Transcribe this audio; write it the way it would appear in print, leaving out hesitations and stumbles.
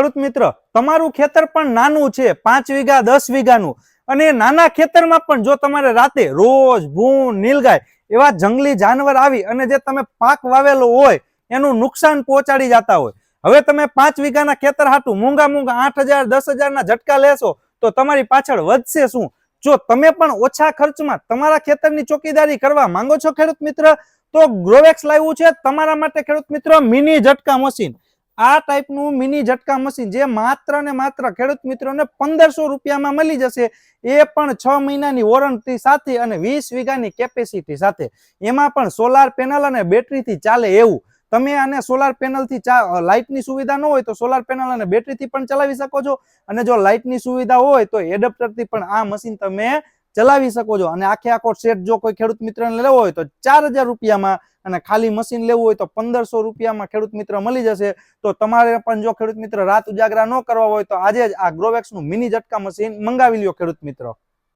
ખેડૂત મિત્ર તમારું ખેતર પણ નાનું છે, 5 વીઘા 10 વીઘાનું, અને નાના ખેતરમાં પણ જો તમારે રાતે રોજ ભૂંડ નીલગાય એવા જંગલી જાનવર આવી અને જે તમે પાક વાવેલો હોય એનું નુકસાન પહોંચાડી જતા હોય, હવે તમે 5 વીઘાના ખેતર હાટું મૂંગા 8,000 10,000 ના ઝટકા લેશો તો તમારી પાછળ વધશે શું? જો તમે પણ ઓછા ખર્ચમાં તમારા ખેતરની ચોકીદારી કરવા માંગો છો ખેડૂત મિત્ર, તો ગ્રોવેક્સ લાવ્યું છે તમારા માટે ખેડૂત મિત્ર મિની ઝટકા મશીન। આ ટાઈપનું મિની ઝટકા મશીન જે માત્ર ને માત્ર ખેડૂત મિત્રોને 1500 રૂપિયામાં મળી જશે, એ પણ 6 મહિનાની વોરંટી સાથે અને 20 વીઘાની કેપેસિટી સાથે, એમાં પણ સોલાર પેનલ અને બેટરીથી ચાલે એવું। તમે આને સોલાર પેનલથી લાઇટની સુવિધા ન હોય તો સોલાર પેનલ અને બેટરીથી પણ ચલાવી શકો છો, અને જો લાઇટની સુવિધા હોય તો એડપ્ટરથી પણ આ મશીન તમે ચલાવી શકો છો। અને આખો સેટ જો કોઈ ખેડૂત મિત્રને લેવો હોય તો 4000 રૂપિયામાં, અને ખાલી મશીન લેવું હોય તો 1500 રૂપિયામાં ખેડૂત મિત્ર મળી જશે। તો તમારે પણ જો ખેડૂત મિત્ર રાત ઉજાગરા ન કરવા હોય તો આજે જ આ ગ્રોવેક્સનું મિની ઝટકા મશીન મંગાવી લ્યો ખેડૂત મિત્રો।